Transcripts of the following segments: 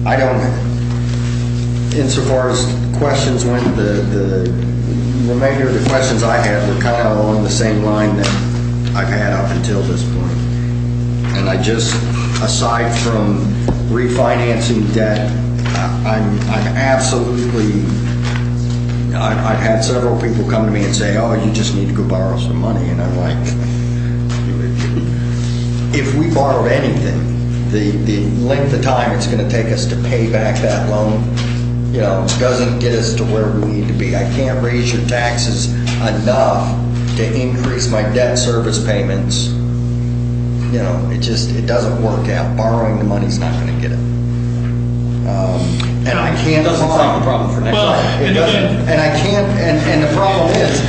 I don't, insofar as questions went, the remainder of the questions I had were kind of along the same line that I've had up until this point. And I just, aside from refinancing debt, I'm absolutely, I've had several people come to me and say, oh, you just need to go borrow some money. And I'm like, if we borrowed anything, the length of time it's going to take us to pay back that loan, you know, doesn't get us to where we need to be. I can't raise your taxes enough to increase my debt service payments. You know, it doesn't work out. Borrowing the money's not going to get it. And I can't. It doesn't solve the problem for next year. It doesn't. And I can't. And the problem is,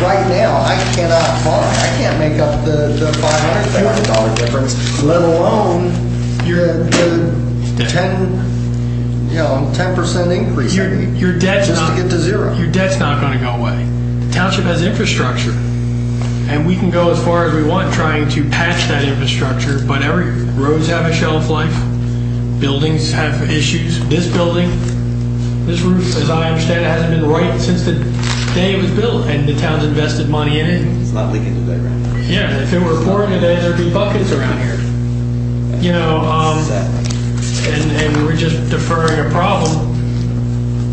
right now, I cannot find. I can't make up the $500,000 difference, let alone the 10% increase. Your debt's just not, to get to zero. Your debt's not going to go away. The township has infrastructure, and we can go as far as we want trying to patch that infrastructure. But every roads have a shelf life. Buildings have issues. This building, this roof, as I understand it, hasn't been right since the day it was built, and the town's invested money in it. It's not leaking today, right? Yeah, if it were pouring today, there'd be buckets around here. You know, and we're just deferring a problem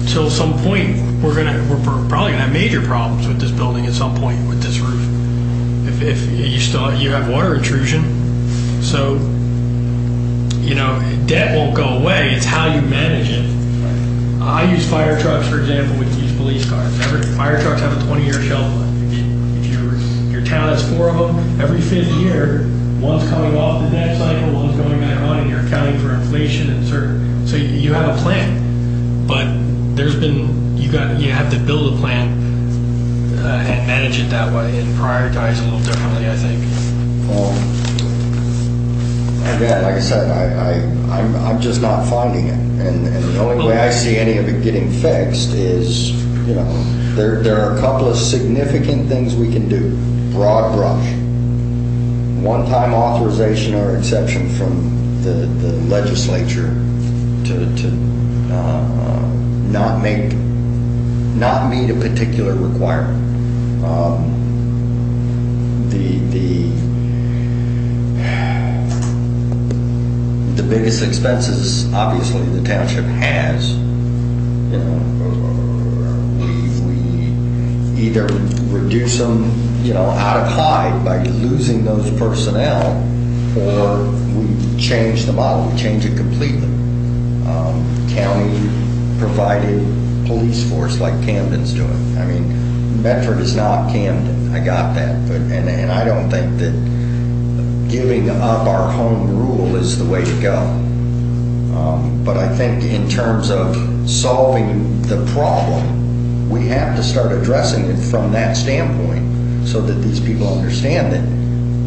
till some point. We're probably gonna have major problems with this building at some point with this roof. If you have water intrusion, so. You know, debt won't go away. It's how you manage it. I use fire trucks, for example. We can use police cars. Fire trucks have a 20-year shelf life. If your town has 4 of them, every 5th year, one's coming off the debt cycle, one's going back on, and you're accounting for inflation and certain. So you have a plan, but you have to build a plan and manage it that way and prioritize a little differently, I think. Well, again, like I said, I'm just not finding it, and the only way I see any of it getting fixed is, you know, there are a couple of significant things we can do. Broad brush, one-time authorization or exception from the legislature to not meet a particular requirement. The biggest expenses, obviously, the township has, you know, we either reduce them, you know, out of hide by losing those personnel, or we change the model, we change it completely. County provided police force like Camden's doing. I mean, Medford is not Camden, I got that, but and I don't think that giving up our home rule is the way to go. But I think in terms of solving the problem, we have to start addressing it from that standpoint so that these people understand that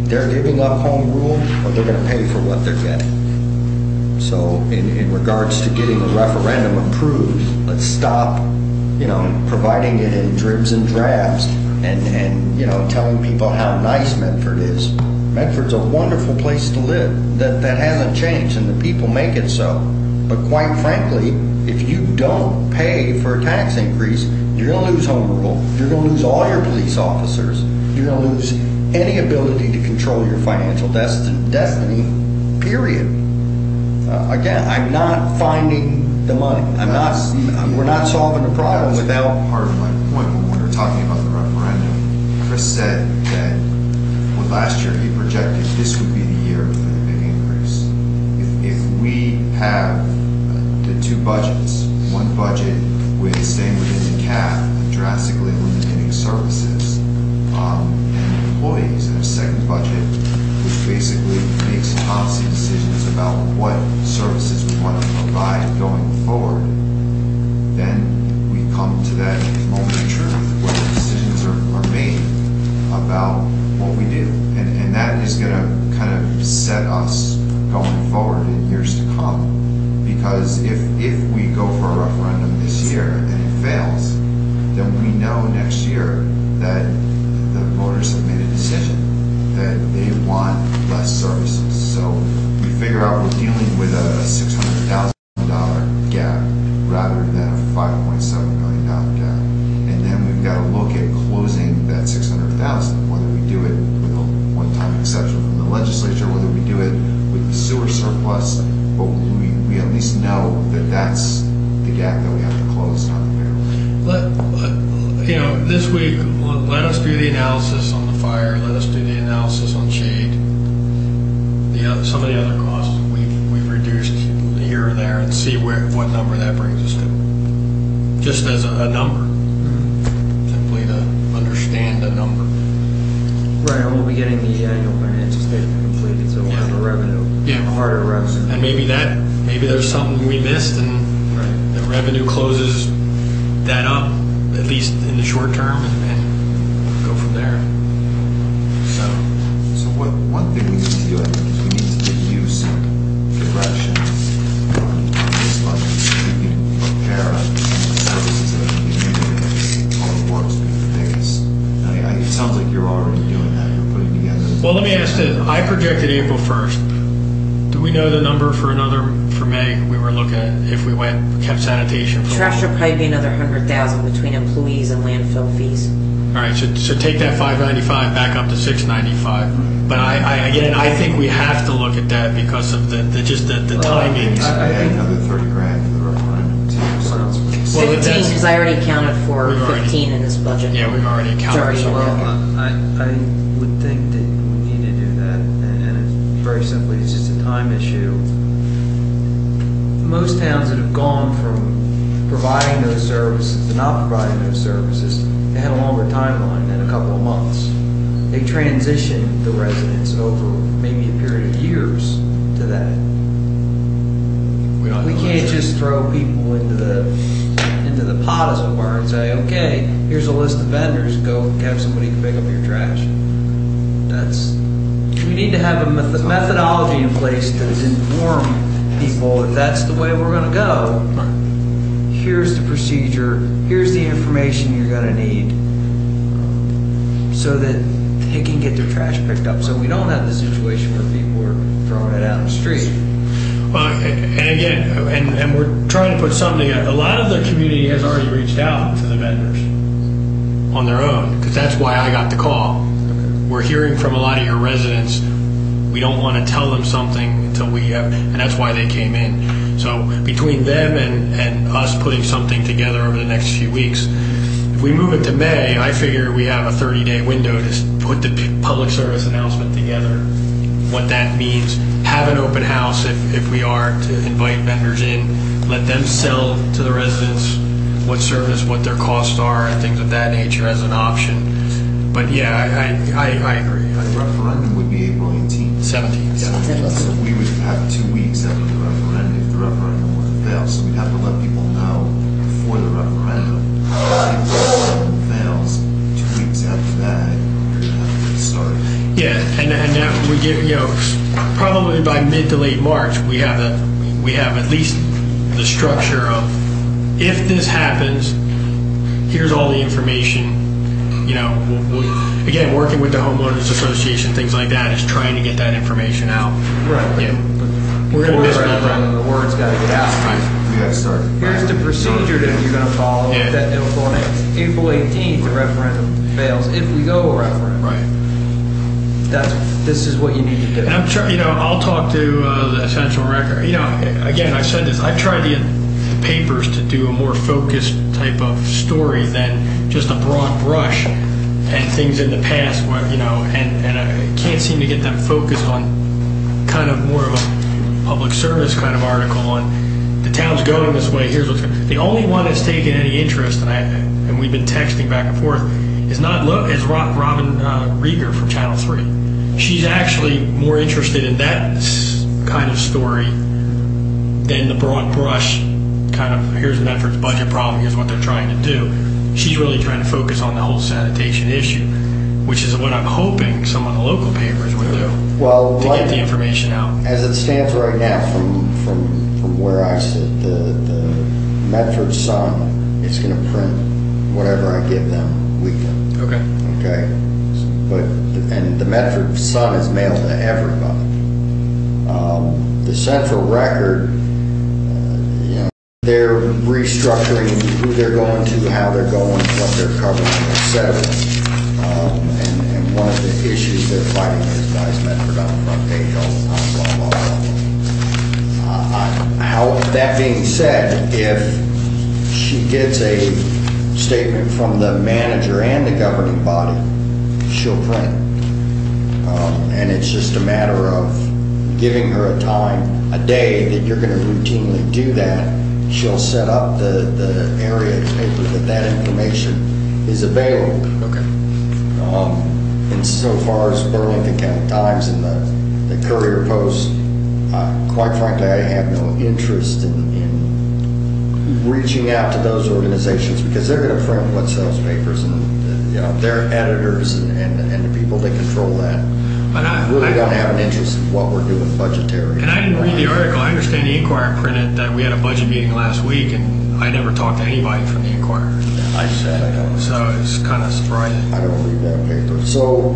they're giving up home rule or they're going to pay for what they're getting. So in regards to getting a referendum approved, let's stop, you know, providing it in dribs and drabs and you know, telling people how nice Medford is. Medford's a wonderful place to live. That hasn't changed, and the people make it so. But quite frankly, if you don't pay for a tax increase, you're going to lose home rule. You're going to lose all your police officers. You're going to lose any ability to control your financial destiny. Period. Again, I'm not finding the money. We're not solving the problem without. Part of my point when we were talking about the referendum, Chris said that. Last year, he projected this would be the year for the big increase. If we have the 2 budgets, one budget with staying within the cap and drastically eliminating services and employees, and a second budget which basically makes policy decisions about what services we want to provide going forward, then we come to that moment of truth where the decisions are made about what we do, and that is going to kind of set us going forward in years to come. Because if we go for a referendum this year and it fails, then we know next year that the voters have made a decision that they want less services. So we figure out we're dealing with a $600,000 surplus, but we at least know that that's the gap that we have to close on the payroll. This week, let us do the analysis on the fire, let us do the analysis on shade. Some of the other costs we've reduced here or there, and see what number that brings us to. Just as a number. Simply to understand a number. Right, and we'll be getting the annual financial statement completed, so we'll have a revenue, a harder revenue. And maybe there's something we missed, and the revenue closes that up, at least in the short term, and go from there. So one thing we need to do, I think, is we need to give you some direction on this budget so we can prepare the services that are being needed and all the work's being the biggest. It sounds like you're already doing that. You're putting together. Well, let me ask this. I projected April 1st. Do we know the number for May? We were looking at if we kept sanitation for Trash will probably be another 100,000 between employees and landfill fees. All right, so take that 595 back up to 695. But I think we have to look at that because of the timing. I think another 30 grand for the referendum too. So it's 15, because I already accounted for We've already- 15 in this budget. Yeah, we've already accounted It's for already in it. there. I would think that we need to do that, and it's very simply, it's just a time issue. Most towns that have gone from providing those services to not providing those services, they had a longer timeline than a couple of months. They transitioned the residents over maybe a period of years to that. We can't just throw people into the pot, as it were, and say, okay, here's a list of vendors, go have somebody pick up your trash. We need to have a methodology in place to inform people that that's the way we're going to go. Here's the procedure, here's the information you're going to need, so that they can get their trash picked up, so we don't have the situation where people are throwing it out in the street. Well, and again, and we're trying to put something together. A lot of the community has already reached out to the vendors on their own, because that's why I got the call. We're hearing from a lot of your residents. We don't want to tell them something until we have, and that's why they came in. So between them and us putting something together over the next few weeks, if we move it to May, I figure we have a 30-day window to put the public service announcement together, what that means, have an open house if we are to invite vendors in, let them sell to the residents what service, what their costs are, and things of that nature as an option. But yeah, I agree. The referendum would be April 18th. 17th. So we would have 2 weeks after the referendum if the referendum were to fail. So we'd have to let people know before the referendum. If the referendum fails, 2 weeks after that, you're going to have to get started. Yeah, and that we get, probably by mid to late March, we have at least the structure of, if this happens, here's all the information. Again, working with the homeowners association, things like that, is trying to get that information out. Right. Yeah. We're going to miss referendum, the word's got to get out. We got to start. Here's the procedure that you're going to follow. Yeah. That it'll go on April 18th, the referendum fails. If we go a referendum, Right. This is what you need to do. And I'm trying, I'll talk to the Essential Record. Again, I said this. I've tried to get the papers to do a more focused type of story than just a broad brush and things in the past where, and I can't seem to get them focused on kind of more of a public service kind of article on the town's going this way. Here's what's going. The only one that's taken any interest, and we've been texting back and forth, is Robin Rieger from Channel 3. She's actually more interested in that kind of story than the broad brush kind of, here's Medford's budget problem, here's what they're trying to do. She's really trying to focus on the whole sanitation issue, which is what I'm hoping some of the local papers would do to get the information out. As it stands right now, from where I sit, the Medford Sun is going to print whatever I give them weekly. Okay. And the Medford Sun is mailed to everybody. The Central Record, they're restructuring who they're going to, how they're going, what they're covering, etc. And one of the issues they're fighting is why is Medford on the front page all the time, blah, blah, blah. that being said, if she gets a statement from the manager and the governing body, she'll print it. And it's just a matter of giving her a time, a day that you're going to routinely do that. She'll set up the area of paper that information is available. Okay. And so far as Burlington County Times and the Courier Post, quite frankly, I have no interest in reaching out to those organizations because they're going to print what sells papers, and their editors and the people that control that really don't have an interest in what we're doing budgetary. And I didn't read the article. I understand the Inquirer printed that we had a budget meeting last week, and I never talked to anybody from the Inquirer. I said I don't. So it's kind of surprising. I don't read that paper. So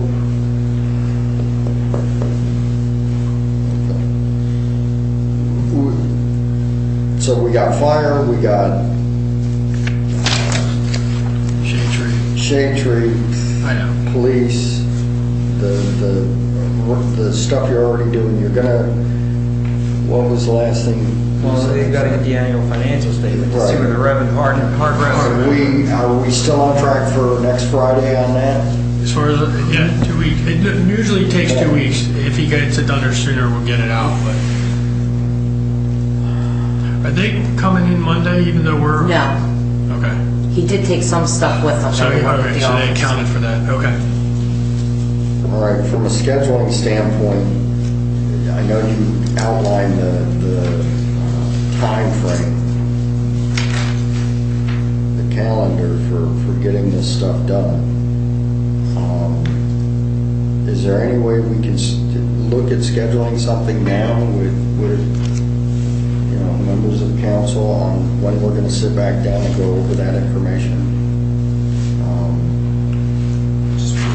we got fire, we got shade tree, I know. police, the stuff you're already doing. You're gonna. What was the last thing? Well, they've got to get the annual financial statement to see where the revenue, hard revenue. Are we still on track for next Friday on that? As far as, 2 weeks. It usually takes 2 weeks. If he gets it done or sooner, we'll get it out. But are they coming in Monday, even though we're... No. Okay. He did take some stuff with him. So, that he worked at the they office. accounted for that. Okay. All right, from a scheduling standpoint, I know you outlined the time frame, the calendar for getting this stuff done. Is there any way we can look at scheduling something now with members of council on when we're going to sit back down and go over that information?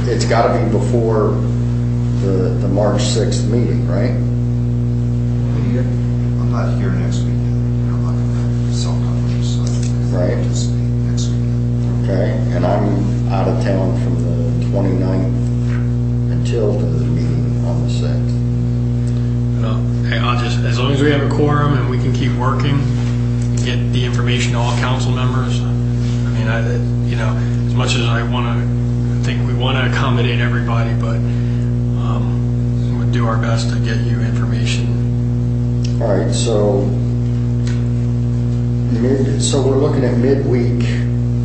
It's got to be before the March 6th meeting, right? I'm not here next week. I'm not going to self-publish, so Right. I'll participate next week. Okay, and I'm out of town from the 29th until the meeting on the 6th. Well, hey, as long as we have a quorum and we can keep working, get the information to all council members. I mean, as much as I think we want to accommodate everybody, but we'll do our best to get you information. All right, so we're looking at midweek,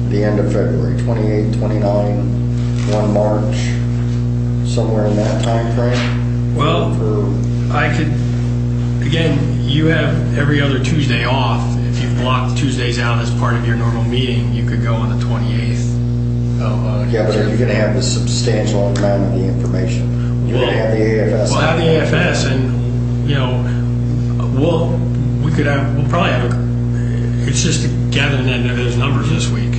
the end of February, 28, 29, 1 March, somewhere in that time frame? Well, I could, again, you have every other Tuesday off. If you've blocked Tuesdays out as part of your normal meeting, you could go on the 28th. Yeah, but you're going to have a substantial amount of the information. You're going to have the AFS. We'll have the AFS, and we'll probably have it's just gathering those numbers this week.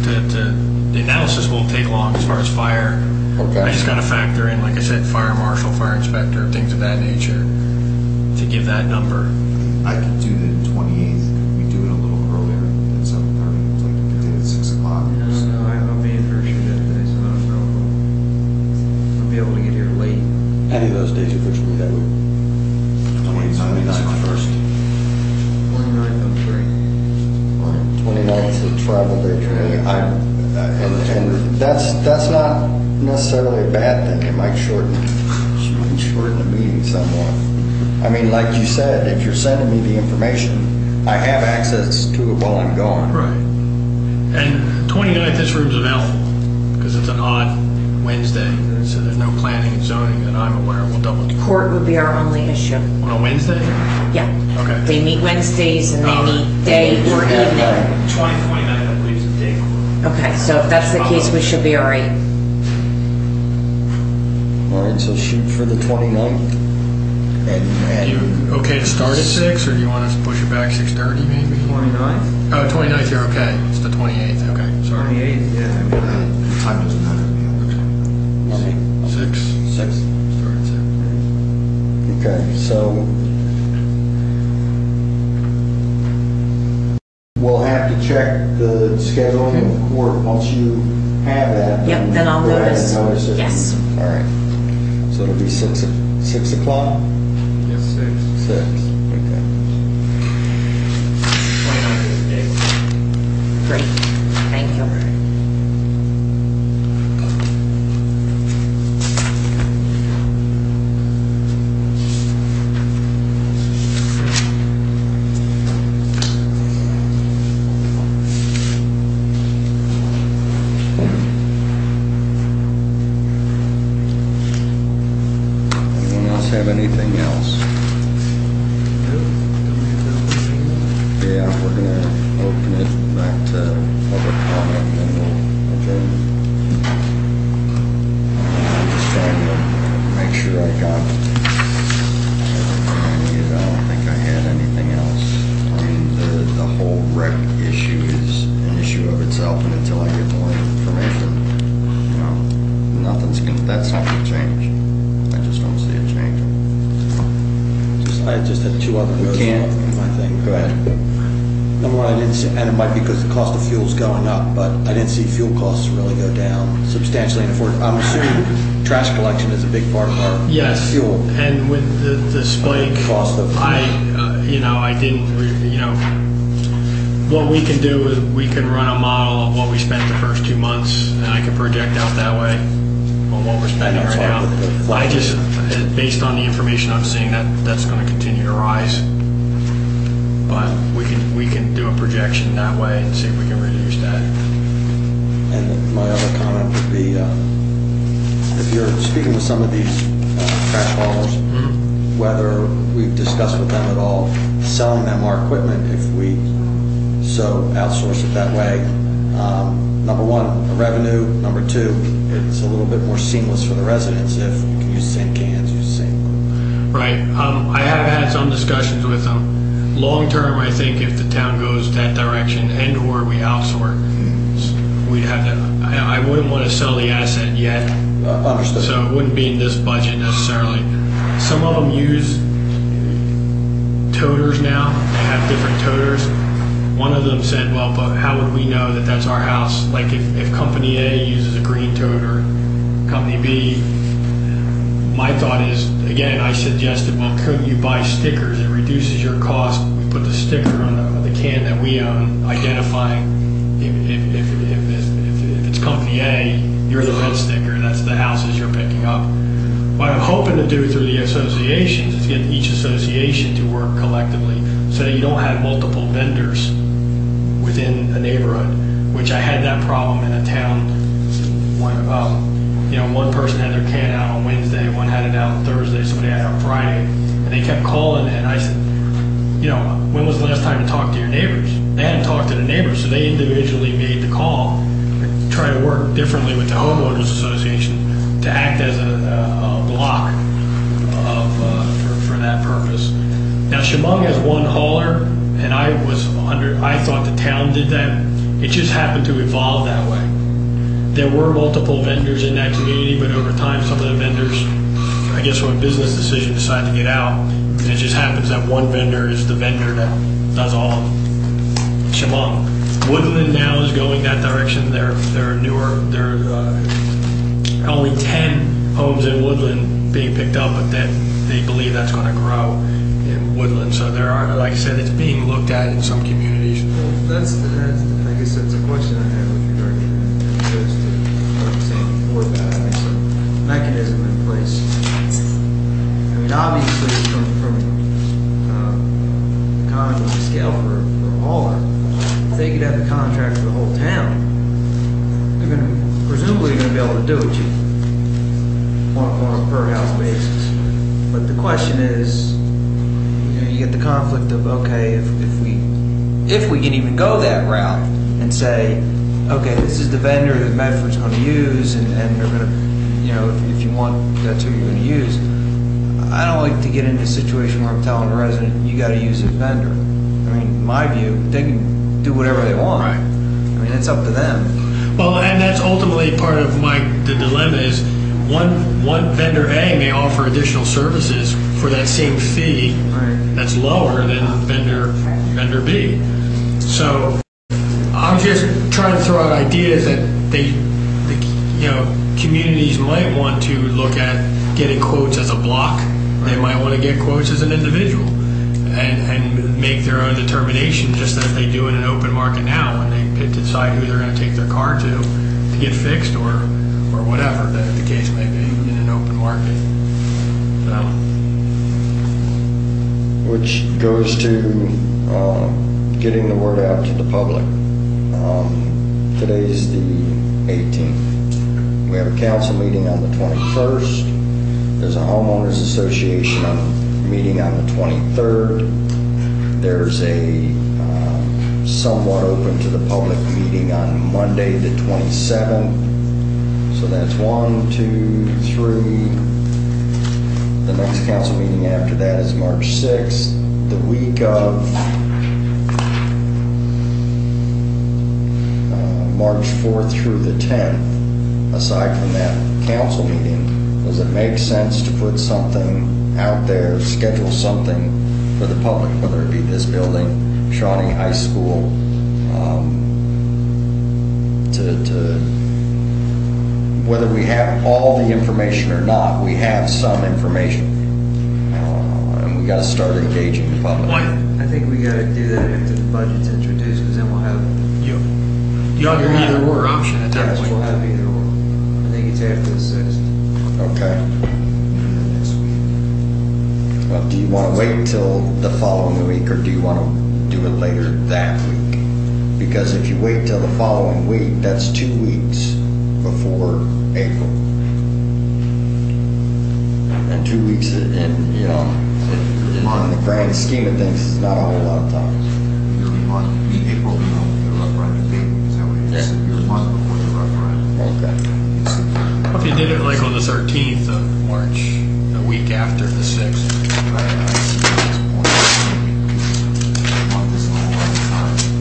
The analysis won't take long as far as fire. Okay. I just got to factor in, like I said, fire marshal, fire inspector, things of that nature to give that number. I could do the 28th. Could we do it a little earlier than 7:30? Like we did at 6 o'clock? No, I'll be in for a shoot that day, so I don't know if I'll be able to get here late. Any of those days are good for me that week. 29th first. 29th, I'm free. 29th is a travel day for me. And that's not necessarily a bad thing. It might shorten the meeting somewhat. I mean, like you said, if you're sending me the information, I have access to it while I'm gone. Right. And 29th, this room's available because it's an odd Wednesday, so there's no planning and zoning that I'm aware of. We'll double check. Court would be our only issue. On a Wednesday? Yeah. Okay. They meet Wednesdays and they meet day or evening. 29th, I believe, is the day court. Okay, so if that's the case, we should be all right. All right, so shoot for the 29th. And You okay to start at 6, or do you want us to push it back 6:30 maybe? 29th? Oh, 29th, you're okay. It's the 28th. Okay, sorry. 28th, yeah. The time doesn't matter to me. Okay. 6. 6. Start at 6. okay, so we'll have to check the scheduling of court once you have that. Yep, then I'll go ahead and notice. it. Yes. All right. So it'll be 6 o'clock? 6. 6, okay. we're going to open it back to public comment and then we'll adjourn. I'm just trying to make sure I got everything I needed. I don't think I had anything else. I mean, the whole rec issue is an issue of itself, and until I get more information, you know, that's not going to change. I just don't see it changing. I just had two other notes on my thing. Go ahead. Number one, I didn't see, and it might be because the cost of fuel's going up, but I didn't see fuel costs really go down substantially. And I'm assuming trash collection is a big part of our Yes. fuel. And with the spike, Cost of- I didn't, what we can do is we can run a model of what we spent the first 2 months, and I can project out that way on what we're spending And that's right now. hard with the I just, based on the information I'm seeing, that's going to continue to rise. But we can do a projection that way and see if we can reduce that. And my other comment would be, if you're speaking with some of these trash haulers, whether we've discussed with them at all, selling them our equipment if we so outsource it that way. Number one, a revenue. Number two, it's a little bit more seamless for the residents if you can use the same cans, use the same. Right. I have had some discussions with them. Long term, I think if the town goes that direction and or we outsource, we'd have to, I wouldn't want to sell the asset yet. Understood. So it wouldn't be in this budget necessarily. Some of them use toters now. They have different toters. One of them said, well, but how would we know that that's our house? Like if Company A uses a green toter, Company B, my thought is, again, I suggested, well, couldn't you buy stickers? It reduces your cost. We put the sticker on the can that we own, identifying if it's Company A, you're the red sticker, that's the houses you're picking up. What I'm hoping to do through the associations is get each association to work collectively so that you don't have multiple vendors within a neighborhood, which I had that problem in a town. One person had their can out on Wednesday, one had it out on Thursday, somebody had it on Friday, and they kept calling, and I said, when was the last time you talked to your neighbors? They hadn't talked to the neighbors, so they individually made the call, try to work differently with the homeowners association to act as a block for that purpose. Now, Chemung has one hauler, and I thought the town did that. It just happened to evolve that way. There were multiple vendors in that community, but over time, some of the vendors, I guess from a business decision, decided to get out. And it just happens that one vendor is the vendor that does all of Chemung. Woodland now is going that direction. They're newer. There are only 10 homes in Woodland being picked up, but they believe that's going to grow in Woodland. So there are, like I said, it's being looked at in some communities. Well, I guess that's a question I have with regard to what I was saying before about having some mechanism in place. I mean, obviously, from economies of scale for a hauler, if they could have the contract for the whole town, they're presumably going to be able to do it cheap on a per house basis. But the question is, you get the conflict of, okay, if we can even go that route and say, okay, this is the vendor that Medford's going to use, and they're going to, if you want, that's who you're going to use. I don't like to get into a situation where I'm telling a resident, you got to use this vendor. I mean, in my view, they can do whatever they want. Right. I mean, it's up to them. Well, and that's ultimately part of the dilemma is one vendor A may offer additional services for that same fee that's lower than vendor B. So I'm just trying to throw out ideas that communities might want to look at getting quotes as a block. They might want to get quotes as an individual and make their own determination, just as they do in an open market now when they decide who they're going to take their car to get fixed or whatever the case may be in an open market. Which goes to getting the word out to the public. Today's the 18th. We have a council meeting on the 21st. There's a homeowners association meeting on the 23rd. There's a somewhat open to the public meeting on Monday, the 27th. So that's 1, 2, 3. The next council meeting after that is March 6th. The week of March 4th through the 10th, aside from that council meeting, does it make sense to put something out there, schedule something for the public, whether it be this building, Shawnee High School, to whether we have all the information or not, we have some information. And we got to start engaging the public. I think we got to do that after the budget's introduced, because then we'll have... You have your either or option at that Yes, point. we'll have either or. I think it's after the 6th. Okay. Next week. Well, do you want to wait till the following week, or do you want to do it later that week? Because if you wait till the following week, that's 2 weeks before April. And 2 weeks in the grand scheme of things, is not a whole lot of time. You're a month, April, the referendum date, is that what you Yeah. said? You're a month before the referendum. Okay. If you did it like on the 13th of March, a week after the 6th.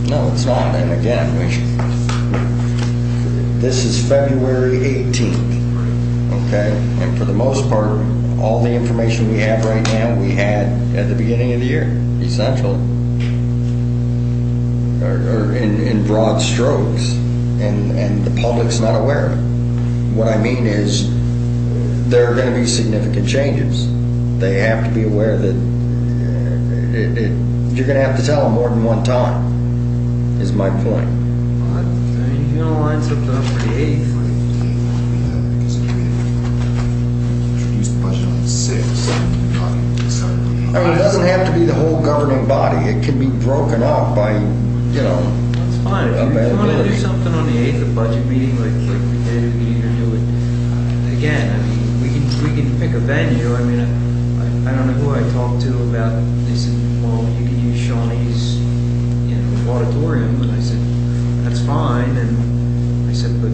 No, it's not. And again, this is February 18th, okay? And for the most part, all the information we have right now, we had at the beginning of the year, essentially. Or in broad strokes, and the public's not aware of it. What I mean is, there are going to be significant changes. They have to be aware that you're going to have to tell them more than one time, is my point. I mean, you don't line something up for the 8th. Because if we introduced the budget on the 6th, we're talking December the 8th. I mean, it doesn't have to be the whole governing body. It can be broken up by, That's fine. If you want to do availability. something on the 8th, a budget meeting like we did, we can either do it, again, I mean, we can pick a venue. I mean, I don't know who I talked to about, they said, well, you can use Shawnee's, auditorium, and I said, that's fine, and I said, but,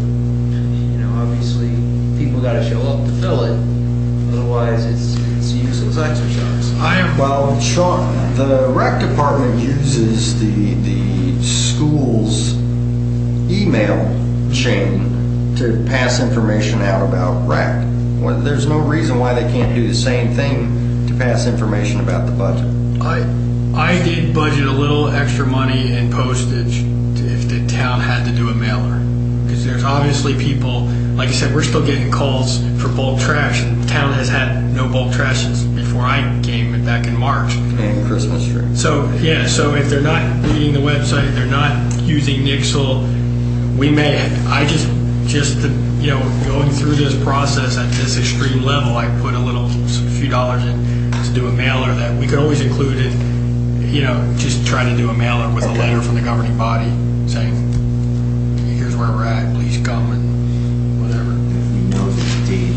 obviously, people got to show up to fill it, otherwise it's a useless exercise. Well, Sean, the rec department uses the school's email chain to pass information out about rec. Well, there's no reason why they can't do the same thing to pass information about the budget. I did budget a little extra money in postage if the town had to do a mailer. Because there's obviously people, like I said, we're still getting calls for bulk trash, and the town has had no bulk trash since before I came back in March. And Christmas tree. So, yeah, so if they're not reading the website, they're not using Nixle, going through this process at this extreme level, I put a few dollars in to do a mailer that we could always include in, just try to do a mailer with a letter from the governing body saying, here's where we're at, please come and whatever. If we know the date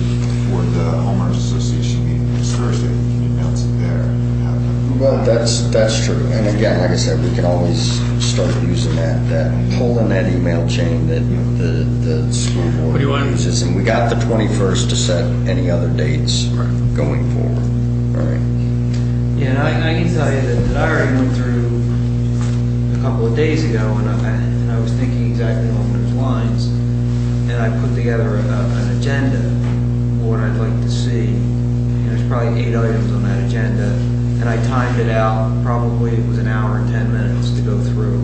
for the homeowners association meeting next Thursday, we can announce it there and have them. Well, that's true. And again, like I said, we can always start using that pulling that email chain that the school What board do you want? uses. And we got the 21st to set any other dates going forward. All right. Yeah, and I can tell you that I already went through a couple of days ago, and I was thinking exactly along those lines, and I put together an agenda, what I'd like to see. There's probably 8 items on that agenda, and I timed it out. Probably it was an hour and 10 minutes to go through,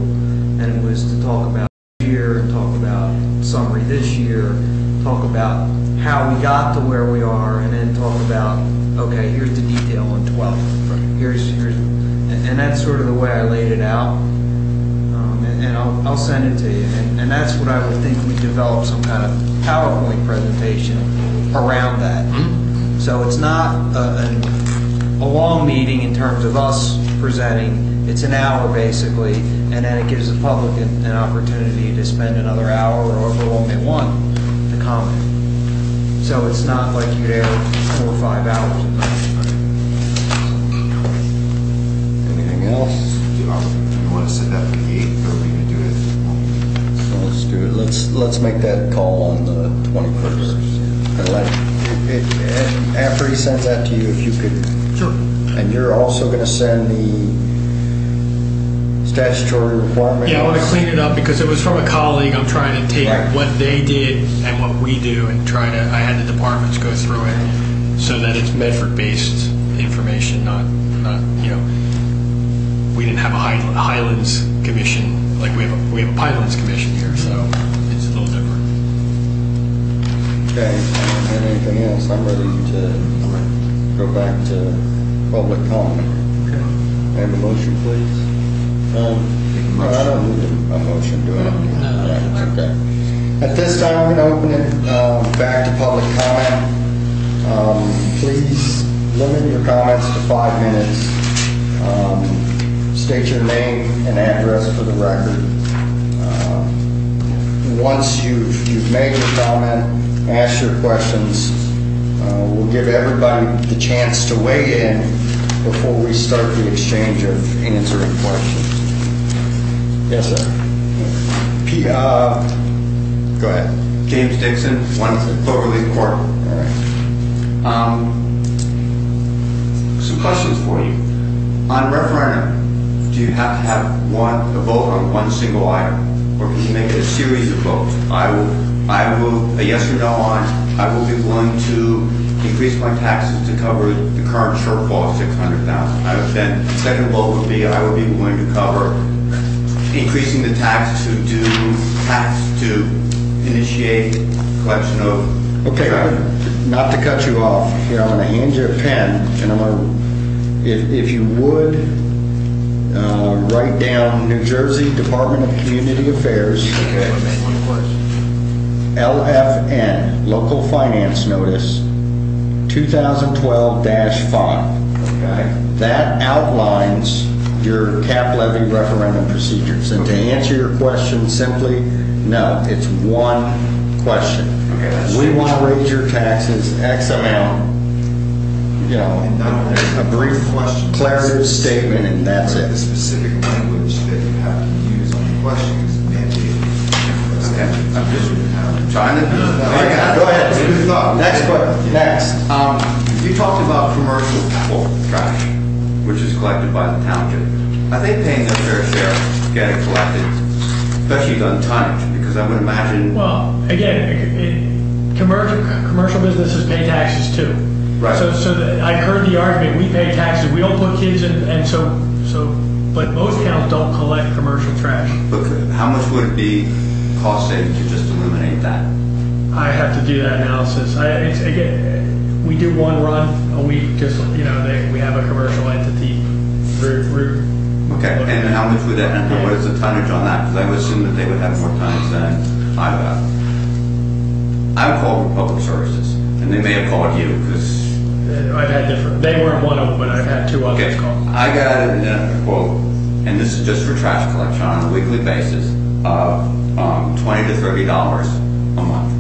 and it was to talk about this year, and talk about summary this year, talk about how we got to where we are, and then talk about, okay, here's the detail on 12. And that's sort of the way I laid it out. And I'll send it to you. And that's what I would think we develop some kind of PowerPoint presentation around that. So it's not a long meeting in terms of us presenting. It's an hour basically, and then it gives the public an opportunity to spend another hour or however long they want to comment. So it's not like you're there 4 or 5 hours a night. Anything else? Do you want to set that for the 8th, or we let's make that call on the 21st. And after he sends that to you, if you could. Sure. And you're also going to send the statutory requirement? Yeah, I want to clean it up because it was from a colleague. I'm trying to take Right. what they did and what we do and try to, I had the departments go through it so that it's Medford-based information, not, we didn't have a Highlands Commission, like we have a Pinelands Commission here, so it's a little different. Okay, and anything else? I'm ready to go back to public comment. Okay. And a motion, please? I don't need a motion, do I? No. Right, okay. At this time, I'm going to open it back to public comment. Please limit your comments to 5 minutes. State your name and address for the record. Once you've made your comment, ask your questions. We'll give everybody the chance to weigh in before we start the exchange of answering questions. Yes, sir. Go ahead. James Dixon, 1 Cloverleaf Court. All right. Some questions for you. On referendum, do you have to have a vote on one single item, or can you make it a series of votes? I will, a yes or no on, I will be willing to increase my taxes to cover the current shortfall of $600,000. Then second vote would be, I would be willing to cover increasing the tax to initiate collection of. Okay, not to cut you off, here, I'm going to hand you a pen, and I'm going to, if you would, write down New Jersey Department of Community Affairs, LFN, Local Finance Notice, 2012-5. Okay. That outlines your cap levy referendum procedures. And to answer your question simply, no, it's one question. Okay, We want to raise your taxes X amount, And not only a brief question, declarative statement, and that's The it. specific language that you have to use on the question is mandated. Okay. I'm just trying to. Go ahead. Next question. Next. You talked about commercial trash, which is collected by the township. Are they paying their fair share to get it collected, especially on tonnage? Because I would imagine. Well, again, commercial businesses pay taxes too. Right. So I heard the argument, we pay taxes, we don't put kids in, and but most towns don't collect commercial trash. But how much would it be cost saving to just eliminate that? I have to do that analysis. We do one run a week, just, we have a commercial entity. Okay, and how much would that, and what is the tonnage on that? Because I would assume that they would have more tonnage than I've got. I've called Public Services, and they may have called you, because. I've had different, they weren't one of them, but I've had two others call. I got a quote, and this is just for trash collection on a weekly basis, of $20 to $30 a month.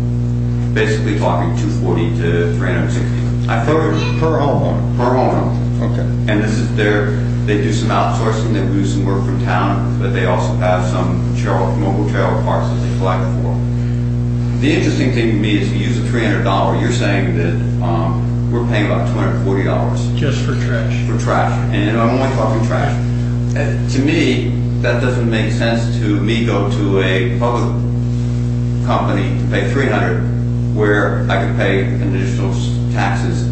Basically talking $240 to $360. I figured Per homeowner. per homeowner. Okay. And this is they do some outsourcing, they do some work from town, but they also have some mobile trailer parts that they collect for. The interesting thing to me is if you use a $300, you're saying that we're paying about $240 Just for trash. for trash, and I'm only talking trash. To me, that doesn't make sense to me go to a public company to pay $300, where I could pay additional taxes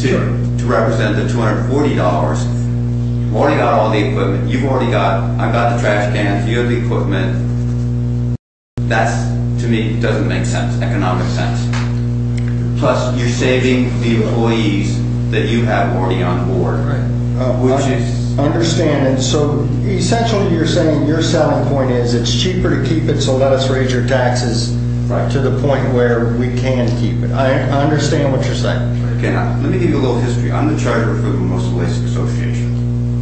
to represent the $240. I've already got all the equipment. I've got the trash cans. You have the equipment. That's, to me, doesn't make sense, economic sense. Plus, you're saving the employees that you have already on board, which is. Understand, and so essentially you're saying your selling point is it's cheaper to keep it, so let us raise your taxes to the point where we can keep it. I understand what you're saying. Okay, now, let me give you a little history. I'm the treasurer for the Coastal Waste Association.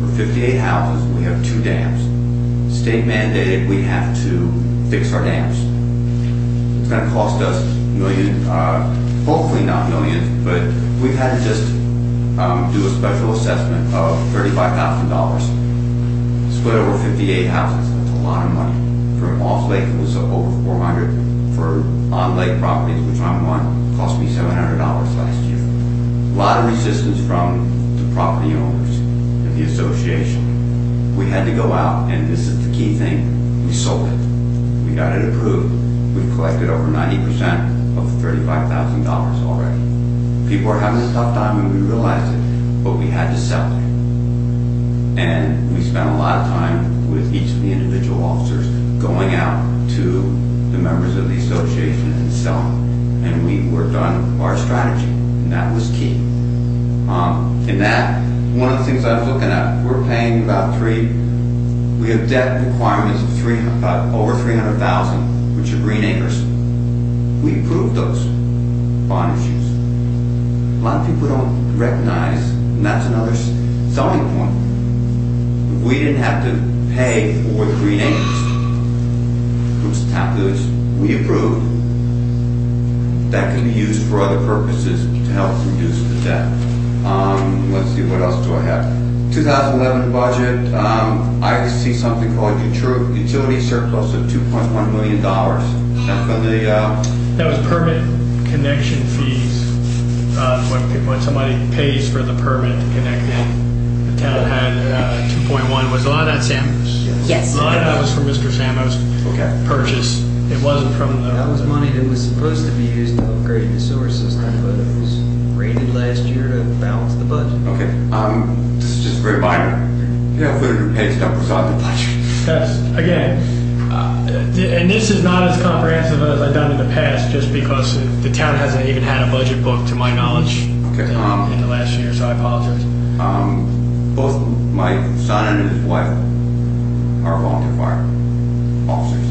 For 58 houses, we have 2 dams. State mandated we have to fix our dams. It's going to cost us millions, hopefully not millions, but we've had to just do a special assessment of $35,000. Split over 58 houses. That's a lot of money for For off-lake, it was over 400. For on-lake properties, which I'm on, cost me $700 last year. A lot of resistance from the property owners and the association. We had to go out, and this is the key thing, we sold it. We got it approved. We've collected over 90% of the $35,000 already. People are having a tough time, and we realized it, but we had to sell it. And we spent a lot of time with each of the individual officers going out to the members of the association and selling. And we worked on our strategy, and that was key. And that, one of the things I was looking at, we're paying we have debt requirements of over $300,000, which are green acres. We approved those bond issues. A lot of people don't recognize, and that's another selling point. If we didn't have to pay for the green acres, which we approved, that can be used for other purposes to help reduce the debt. Let's see, what else do I have? 2011 budget, I see something called utility surplus of $2.1 million. That's from the... That was permit connection fees. When somebody pays for the permit to connect in, the town had 2.1. Was a lot of that Sam? Yes. A lot of that was from Mr. Samo's purchase. It wasn't from the... That was money that was supposed to be used to upgrade the sewer system, but it was rated last year to balance the budget. Okay, this is just very minor. Yeah, put it in page numbers on the budget. Yes, again, and this is not as comprehensive as I've done in the past, just because the town hasn't even had a budget book, to my knowledge, in the last year, so I apologize. Both my son and his wife are volunteer fire officers.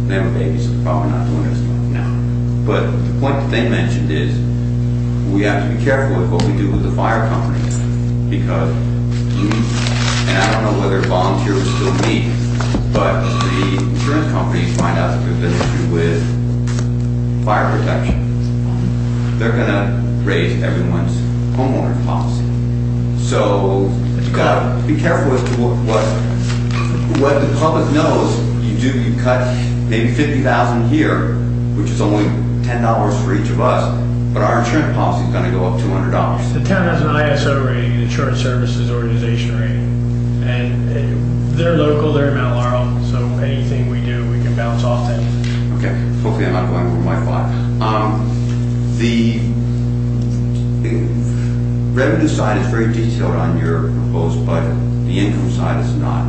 They have a baby, so they're probably not doing this now. But the point that they mentioned is we have to be careful with what we do with the fire company, because and I don't know whether volunteers still meet, but the insurance companies find out that there's an issue with fire protection. They're going to raise everyone's homeowner's policy. So you got to be careful as to what the public knows. You cut maybe $50,000 here, which is only $10 for each of us, but our insurance policy is going to go up $200. The town has an ISO rating, an Insurance Services Organization rating, and they're local, they're in Mount Laurel, so anything we do, we can bounce off them. Okay, hopefully I'm not going over my five. The revenue side is very detailed on your proposed budget. The income side is not.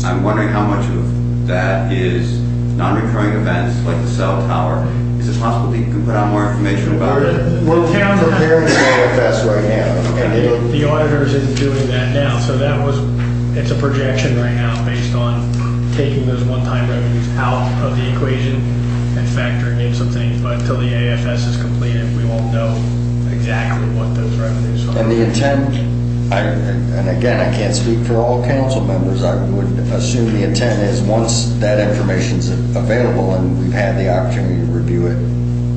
I'm wondering how much of that is non-recurring events like the cell tower. Is it possible that you can put out more information about it? We're preparing the AFS right now. And the auditors isn't doing that now, so it's a projection right now based on taking those one-time revenues out of the equation and factoring in some things, but until the AFS is completed, we won't know exactly what those revenues are. And the intent, and again, I can't speak for all council members, I would assume the intent is once that information is available and we've had the opportunity to review it,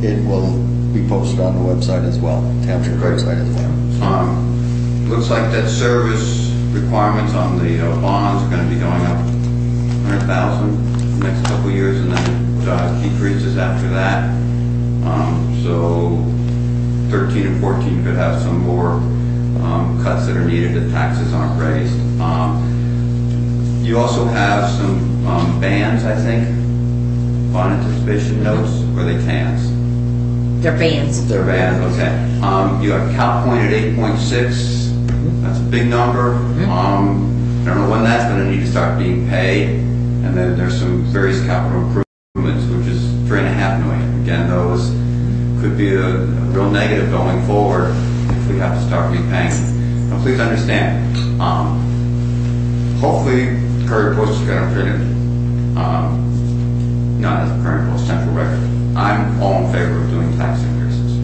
it will be posted on the website as well, township website as well. Looks like that service requirements on the bonds are going to be going up 100,000 the next couple of years, and then decreases after that. So 13 and 14 could have some more cuts that are needed if taxes aren't raised. You also have some bans, I think, bond anticipation notes, or are they cans? They're bans. They're bans, okay. You have Cal Point at 8.6. That's a big number. I don't know when that's going to need to start being paid. And then there's some various capital improvements, which is $3.5 million. Again, those could be a real negative going forward if we have to start repaying. Now, please understand, hopefully the Courier Post is going to print it, not as the Courier Post Central Record. I'm all in favor of doing tax increases.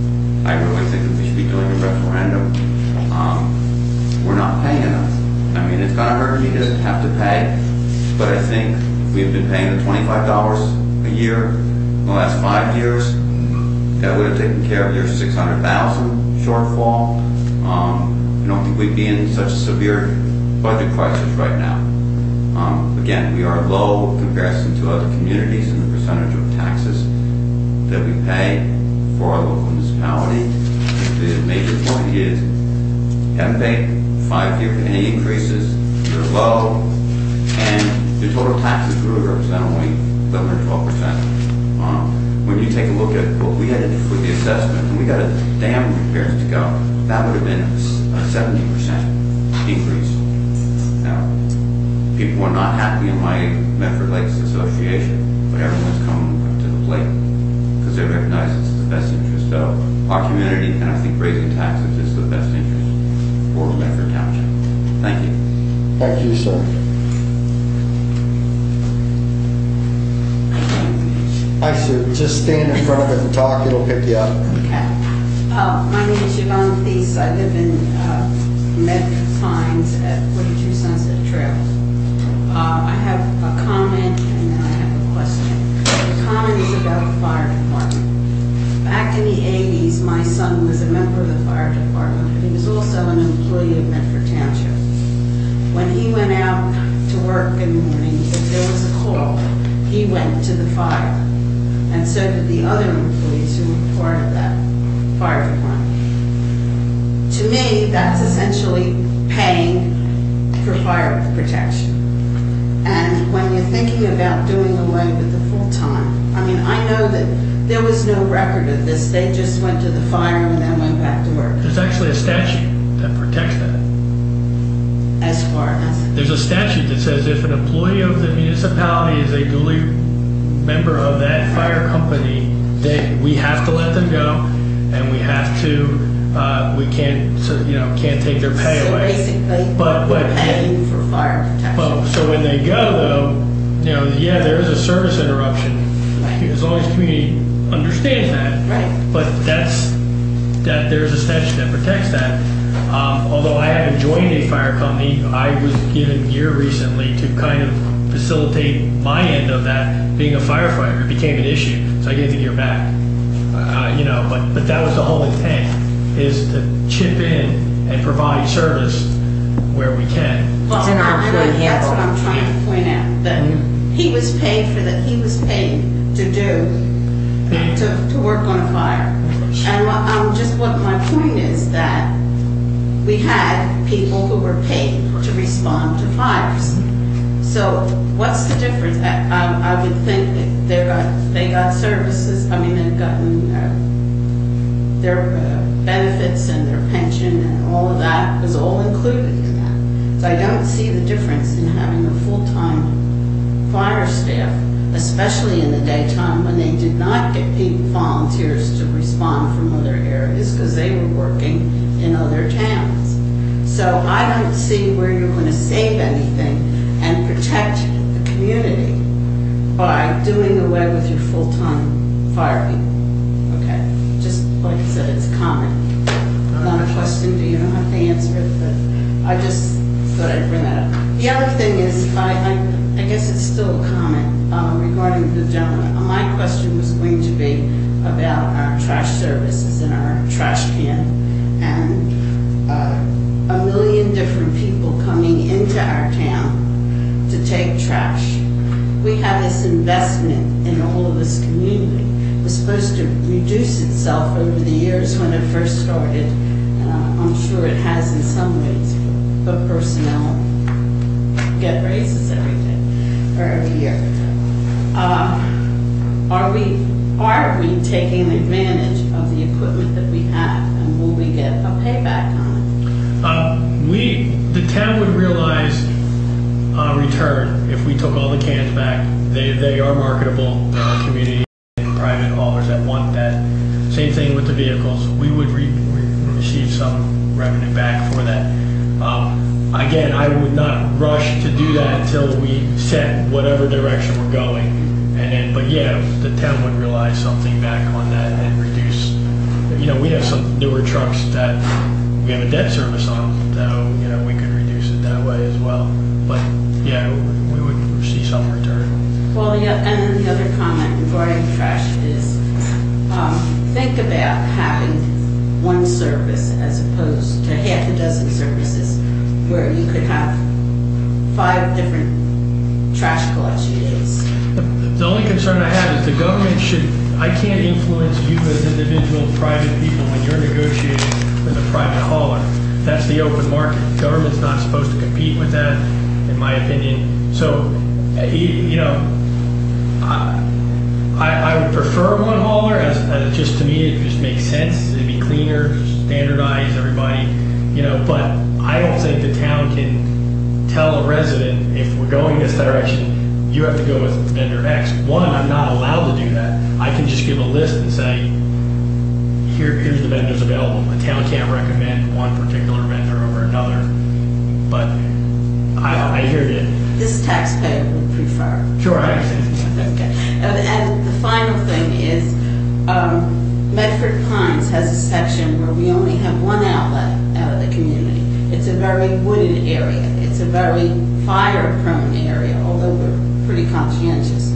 I really think that we should be doing a referendum. We're not paying enough. I mean, it's going to hurt me to have to pay, but I think if we've been paying the $25 a year in the last 5 years, that would have taken care of your $600,000 shortfall. I don't think we'd be in such a severe budget crisis right now. The again, we are low in comparison to other communities in the percentage of taxes that we pay for our local municipality. The major point is, you haven't paid 5 years any increases, you're low, and the total taxes really represent only 11 or 12%. When you take a look at what we had to do for the assessment, and we got a dam repairs to go, that would have been a 70% increase. Now, people were not happy in my Medford Lakes Association, but everyone's come to the plate because they recognize it's the best interest of our community, and I think raising taxes is the best interest for Medford Township. Thank you. Thank you, sir. Hi, Sue. Just stand in front of it and talk. It'll pick you up. Okay. My name is Yvonne Thies. I live in Medford Pines at 42 Sunset Trail. I have a comment and then I have a question. The comment is about the fire department. Back in the 80s, my son was a member of the fire department, but he was also an employee of Medford Township. When he went out to work in the morning, if there was a call, he went to the fire. And so did the other employees who were part of that fire department. To me, that's essentially paying for fire protection. And when you're thinking about doing away with the full-time, I mean, I know that there was no record of this. They just went to the fire and then went back to work. There's actually a statute that protects that. As far as? There's a statute that says if an employee of the municipality is a duly member of that fire company, we have to let them go, and we have to, we can't, can't take their pay So away. basically, But we're paying for fire protection. Well, so when they go, though, yeah, there is a service interruption, Right. as long as the community understands that. Right. But there's a statute that protects that. Although I haven't joined a fire company, I was given gear recently to kind of facilitate my end of that. Being a firefighter, it became an issue, so I gave the gear back. But that was the whole intent, is to chip in and provide service where we can. Well, It's in our employee that's what handbook. I'm trying to point out, that he was paid for that, he was paid to to work on a fire. And what my point is that we had people who were paid to respond to fires. So what's the difference? I would think that they got services, I mean, they've gotten their benefits and their pension and all of that was all included in that. So I don't see the difference in having a full-time fire staff, especially in the daytime when they did not get volunteers to respond from other areas because they were working in other towns. So I don't see where you're going to save anything and protect the community by doing away with your full-time fire people. Okay, just like I said, it's a comment, not a question. You don't have to answer it, but I just thought I'd bring that up. The other thing is, I guess it's still a comment regarding the gentleman. My question was going to be about our trash services and our trash can and a million different people coming into our town to take trash. We have this investment in all of this community. It was supposed to reduce itself over the years when it first started. I'm sure it has in some ways, but personnel get raises every day or every year. Are we taking advantage of the equipment that we have, and will we get a payback on it? The town would realize a return if we took all the cans back. They are marketable. There are community and private haulers that want that. Same thing with the vehicles. We would receive some revenue back for that. Again, I would not rush to do that until we set whatever direction we're going. But yeah, the town would realize something back on that and reduce. We have some newer trucks that we have a debt service on, so we could reduce it that way as well. But yeah, we would see some return. Well, yeah, and then the other comment regarding trash is, think about having one service as opposed to half a dozen services, where you could have 5 different trash collection is. The only concern I have is the government I can't influence you as individual private people when you're negotiating with a private hauler. That's the open market. Government's not supposed to compete with that, in my opinion. So, you know, I would prefer one hauler as just, to me, it just makes sense. It'd be cleaner, standardized, everybody, you know, but I don't think the town can tell a resident, if we're going this direction, you have to go with vendor X. One, I'm not allowed to do that. I can just give a list and say, here's the vendors available. The town can't recommend one particular vendor over another. But I hear you. This taxpayer would prefer. Sure, I understand. Okay. And the final thing is, Medford Pines has a section where we only have one outlet out of the community. It's a very wooded area. It's a very fire-prone area, although we're pretty conscientious.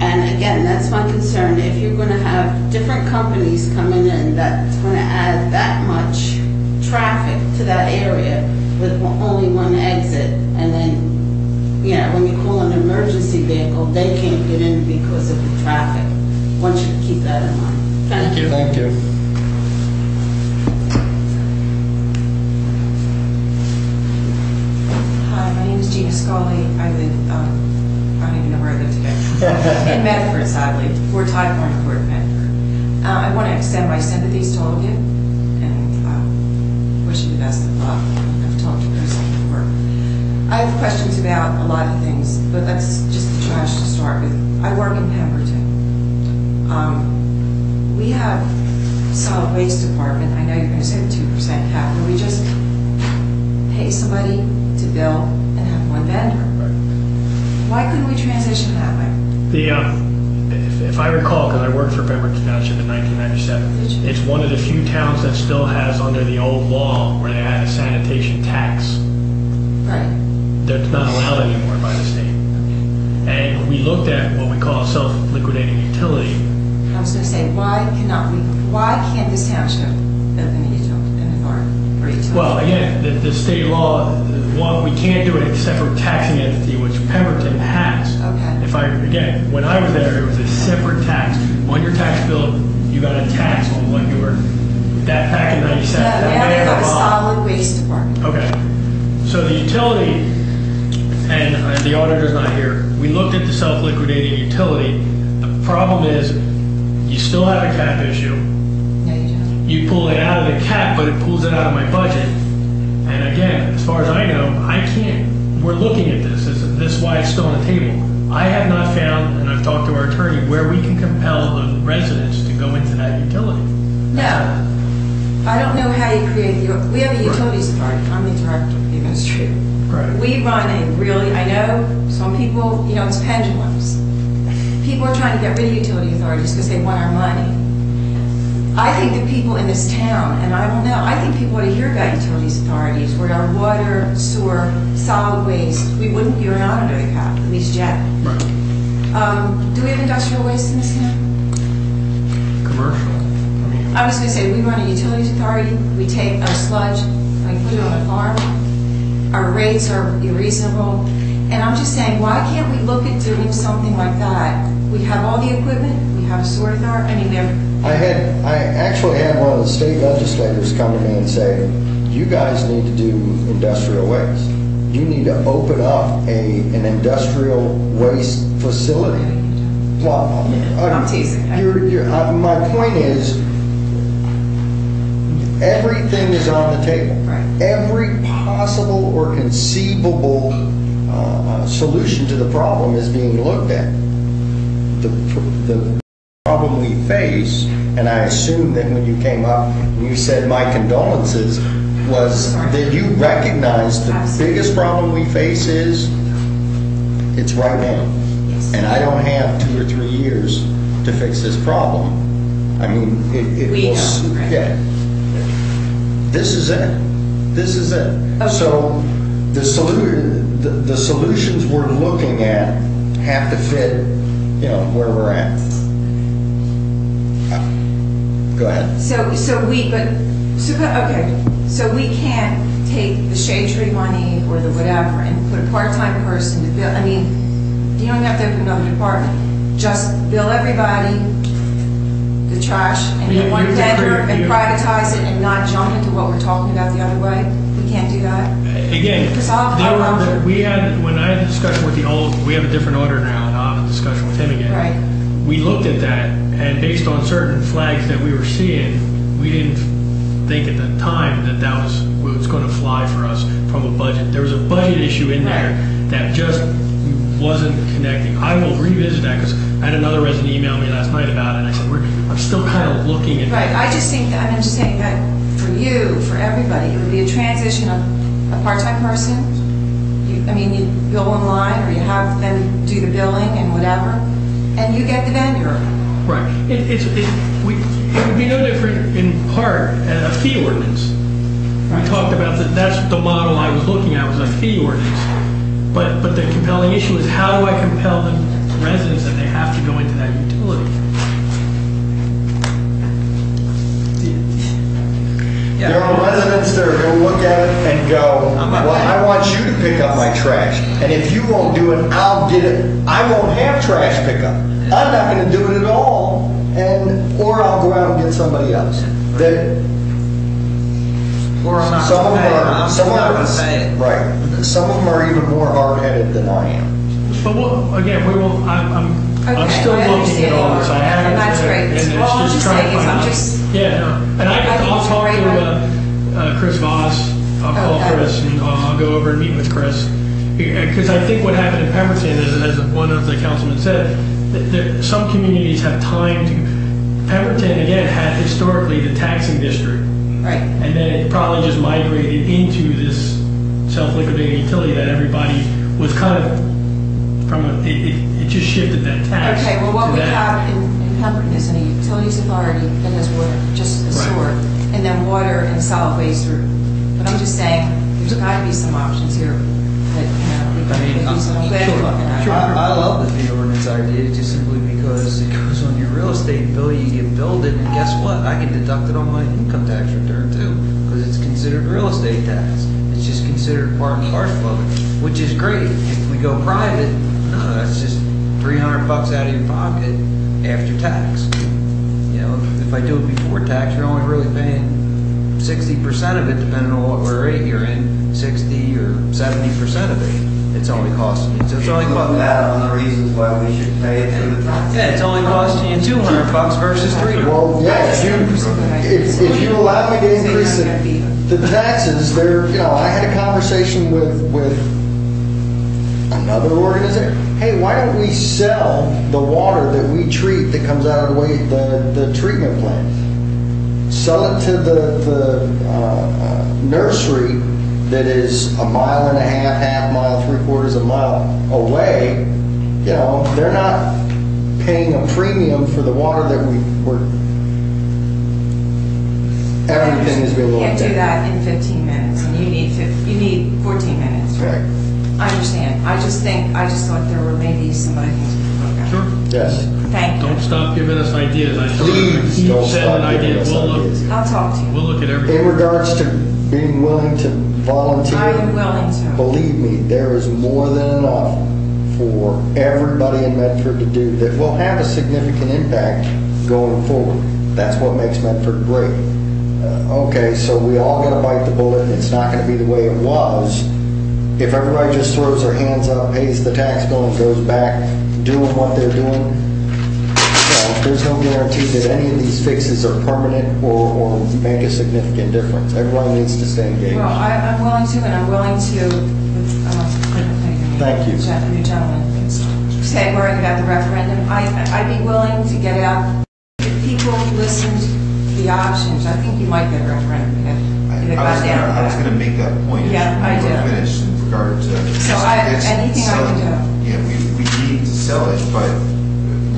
And again, that's my concern. If you're going to have different companies coming in, that's going to add that much traffic to that area with only one exit, and then, you know, when you call an emergency vehicle, they can't get in because of the traffic. One should keep that in mind. Thank you. Thank you. Hi, my name is Gina Scully. I live, I don't even know where I live today. In Medford, sadly. We're Typehorn Court, Medford. I want to extend my sympathies to all of you and wish you the best of luck. I've talked to Chris before. I have questions about a lot of things, but that's just the trash to start with. I work in Pemberton. We have solid waste department. I know you're going to say the 2% cap, but we just pay somebody to bill and have one vendor. Why couldn't we transition that way? If I recall, because I worked for Medford Township in 1997, it's one of the few towns that still has, under the old law, where they had a sanitation tax. Right. That's not allowed anymore by the state. And we looked at what we call a self-liquidating utility. I was going to say, why can't this township open an authority or utility? Well, again, the state law, we can't do it except for taxing entity, which Pemberton has. Okay. Again, when I was there, it was a separate tax. On your tax bill, you got a tax on what you were, that back in 97. No, now they have a solid waste department. Okay. So the utility, and the auditor's not here, we looked at the self-liquidating utility. The problem is, you still have a cap issue. No, you don't. You pull it out of the cap, but it pulls it out of my budget. And again, as far as I know, I can't. We're looking at this. This is why it's still on the table. I have not found, and I've talked to our attorney, where we can compel the residents to go into that utility. No. I don't know how you create we have a utilities authority. I'm the director of the administrator. Right. We run I know some people, it's pendulums. People are trying to get rid of utility authorities because they want our money. I think the people in this town, and I don't know, I think people ought to hear about utilities authorities where our water, sewer, solid waste, we wouldn't be around under the cap, at least yet. Right. Do we have industrial waste in this town? Commercial. I was going to say, we run a utilities authority, we take our sludge, we put it on a farm, our rates are reasonable, and I'm just saying, why can't we look at doing something like that? We have all the equipment, we have a sewer authority, I actually had one of the state legislators come to me and say, you guys need to do industrial waste. You need to open up an industrial waste facility. Well, I'm teasing. My point is, everything is on the table. Right. Every possible or conceivable solution to the problem is being looked at. The problem we face, and I assume that when you came up and you said my condolences, was that you recognized the biggest problem we face is it's right now. Yes. And I don't have 2 or 3 years to fix this problem. I mean, it We will. know, right. Yeah. This is it. This is it. Okay. So the solutions we're looking at have to fit, where we're at. Go ahead. So we can't take the shade tree money or the whatever and put a part-time person to bill, I mean, you don't have to open another department. Just bill everybody the trash and You- get one you vendor agree- and you- privatize it and not jump into what we're talking about the other way. We can't do that. Again, Because I'll- we had, when I had a discussion with the old, we have a different auditor now, and I'll have a discussion with him again. Right. We looked at that, and based on certain flags that we were seeing, we didn't think at the time that that was going to fly for us from a budget. There was a budget issue in there that just wasn't connecting. I will revisit that, because I had another resident email me last night about it, and I said, I'm still kind of looking at Right, I just think, that I'm just saying that for you, for everybody, it would be a transition of a part-time person. I mean, you bill online, or you have them do the billing and whatever, and you get the vendor. Right. It would be no different in part a fee ordinance. We talked about that. That's the model I was looking at, was a fee ordinance. But the compelling issue is, how do I compel the residents that they have to go into that utility? There are residents that are going to look at it and go, well, I want you to pick up my trash. And if you won't do it, I'll get it. I won't have trash pickup. I'm not going to do it at all, or I'll go out and get somebody else. Or I'm not Some of gonna them pay it. are, I'm some of not them gonna pay it. right. Some of them are even more hard-headed than I am. But again, we will. I'm Okay, still I looking at all this. I haven't. And that's great. And it's Well, I'm just trying to saying, find I'm out. just- Yeah, no. And I think I'll it's a talk great to Chris Voss. I'll call Okay. Chris, and I'll go over and meet with Chris. Because I think what happened in Pemberton, as one of the councilmen said, that some communities have time to. Pemberton, again, had historically the taxing district. Right. And then it probably just migrated into this self-liquidating utility that everybody was kind of it just shifted that tax. Okay, well, what to we that. have in Pemberton is a utilities authority that has water, just the Right. sewer, and then water and solid waste. But I'm just saying, there's got to be some options here that, we can use, and I'm glad you're looking at it. I love the fee ordinance idea, just simply because it goes on your real estate bill, you get billed it, and guess what? I can deduct it on my income tax return too, because it's considered real estate tax. It's just considered part and parcel of it, which is great. If we go private, no, that's just $300 out of your pocket after tax. You know, if I do it before tax, you're only really paying 60% of it, depending on what rate you're in, 60 or 70% of it. It's only costing you. So it's only Look that on the reasons why we should pay it through the tax. yeah, it's only costing you $200 versus $300. Well, yeah, if you allow me to increase the taxes, I had a conversation with another organization. Hey, why don't we sell the water that we treat that comes out of the treatment plant? Sell it to the nursery that is a mile and a half mile, 3/4 of a mile away. They're not paying a premium for the water that everything is being You looked can't at. do that in 15 minutes, and you need 14 minutes. Right. I understand. I just thought there were maybe some other things we could look at. Sure. Yes. Thank you. Don't stop giving us ideas. I told you, Please keep don't sending stop giving ideas. us ideas. I'll talk to you. We'll look at In everything. regards to being willing to volunteer, I am willing to. believe me, there is more than enough for everybody in Medford to do that will have a significant impact going forward. That's what makes Medford great. Okay, so we all got to bite the bullet, and it's not going to be the way it was. If everybody just throws their hands up, pays the tax bill, and goes back doing what they're doing, there's no guarantee that any of these fixes are permanent or make a significant difference. Everyone needs to stay engaged. Well, I'm willing to, and I'm willing to, Thank you. New gentleman, said worrying about the referendum. I'd be willing to get out, if people listened to the options, I think you might get a referendum. I was going to make that point. Yeah, I do. Finish in regard to. So anything I can do. Yeah, we need to sell it, but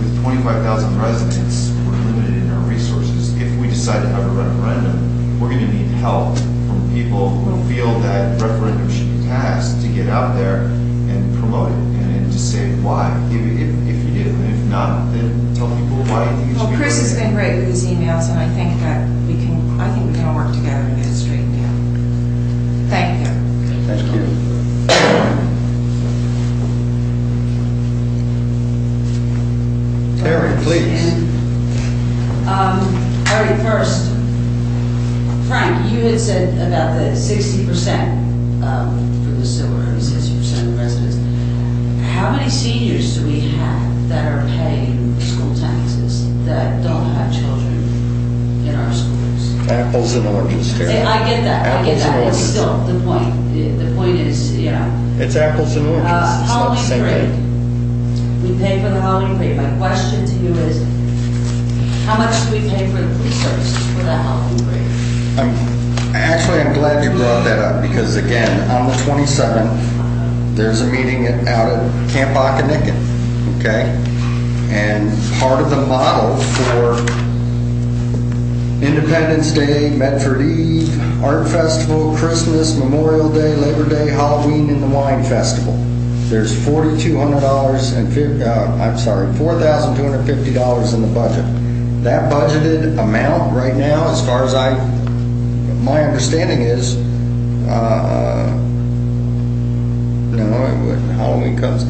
with 25,000 residents, we're limited in our resources. If we decide to have a referendum, we're going to need help from people who feel that referendum should be passed to get out there and promote it and to say why, if you do. And if not, then tell people why you think it should Well, be. Chris has voted. been great with his emails, and I think we can all work together to get it straightened out. Thank Thank you. Terry, please. All right, first, Frank, you had said about the 60% for the sewer, or 60% of residents. How many seniors do we have that are paying school taxes that don't have children in our schools? Apples and oranges, Terry. I get that, Apples and It's oranges. still the point. The point is, you know. It's apples and oranges. It's not the Halloween same parade. thing. We pay for the Halloween parade. My question to you is, how much do we pay for the police services for the Halloween parade? I'm glad you brought that up, because again, on the 27th, there's a meeting out at Camp Occonegan, okay? And part of the model for Independence Day, Medford Eve, Art Festival, Christmas, Memorial Day, Labor Day, Halloween, and the Wine Festival. There's $4,250 in the budget. That budgeted amount right now, as far as my understanding is, Halloween comes.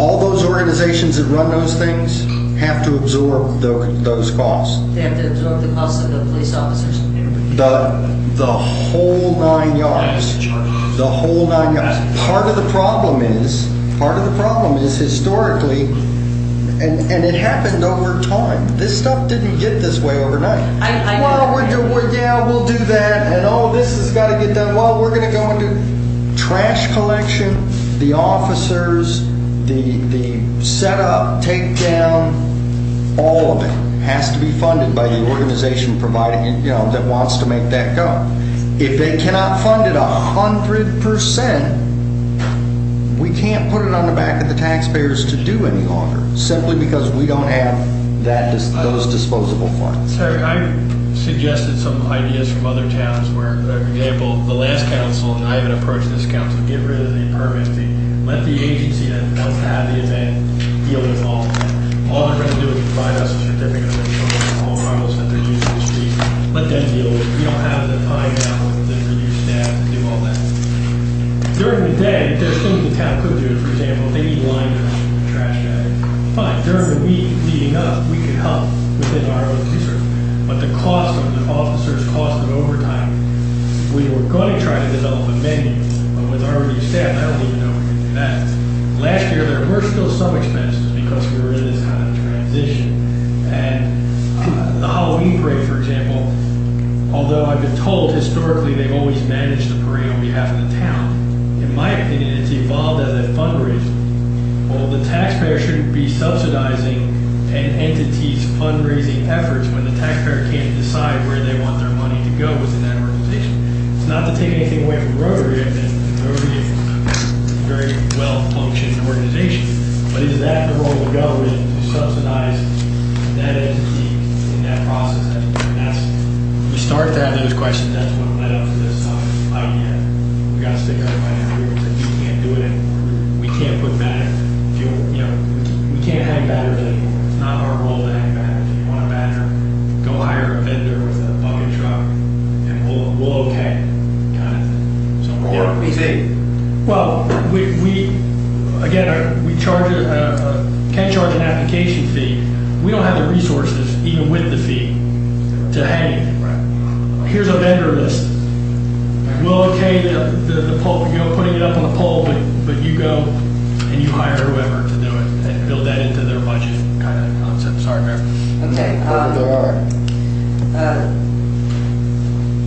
All those organizations that run those things have to absorb those costs. They have to absorb the cost of the police officers? The whole 9 yards. The whole 9 yards. Part of the problem is historically, and it happened over time. This stuff didn't get this way overnight. We'll do that, and this has got to get done. Well, we're going to go and do trash collection, the officers, the setup, takedown, all of it has to be funded by the organization providing, that wants to make that go. If they cannot fund it 100%, we can't put it on the back of the taxpayers to do any longer, simply because we don't have those disposable funds. Sir, I suggested some ideas from other towns where, for example, the last council, and I haven't approached this council, get rid of the permit fee. Let the agency that wants to have the event deal with all of that. All they're going to do is provide us a certificate of insurance and all problems that they're using the street. Let them deal with it. We don't have the time now with the reduced staff to do all that. During the day, there's things the town could do. For example, if they need liners, trash bags, fine. During the week leading up, we could help within our own resources. But the cost of the officers' cost of overtime, we were going to try to develop a menu, but with our reduced staff, I don't even know if we can do that. Last year, there were still some expenses because we were in this kind of transition. And the Halloween parade, for example, although I've been told historically they've always managed the parade on behalf of the town, in my opinion, it's evolved as a fundraiser. Well, the taxpayer shouldn't be subsidizing an entity's fundraising efforts when the taxpayer can't decide where they want their money to go within that organization. It's not to take anything away from Rotary, and Rotary is a very well-functioned organization, but is that the role of the government to subsidize that entity in that process? And that's, we start to have those questions, that's what led up to this idea. We got to stick everybody in agreement that we can't do it anymore. We can't put banners, we can't hang banners anymore. It's not our role to hang banners. If you want a banner, go hire a vendor with a bucket truck, and we'll okay, kind of thing. So well, we charge can charge an application fee. We don't have the resources, even with the fee, to hang it. Here's a vendor list. We'll okay the pole, putting it up on the pole, but you go and you hire whoever to do it and build that into their budget kind of concept. Sorry, Mayor. Okay.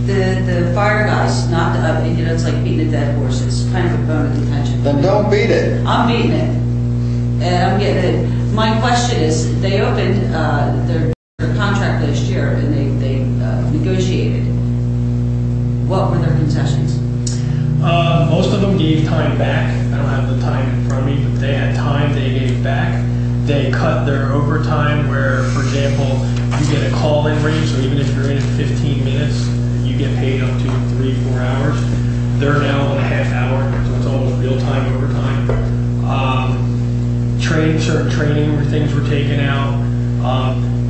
The fire guys, not it's like beating a dead horse. It's kind of a bone of contention. Then don't beat it. I'm beating it, and I'm getting it. My question is, they opened their contract last year, and they negotiated. What were their concessions? Most of them gave time back. I don't have the time in front of me, but they had time they gave back. They cut their overtime where, for example, you get a call-in rate, so even if you're in 15 minutes, you get paid up to 3-4 hours. They're now on a half hour, so it's almost real-time overtime. Certain training things were taken out.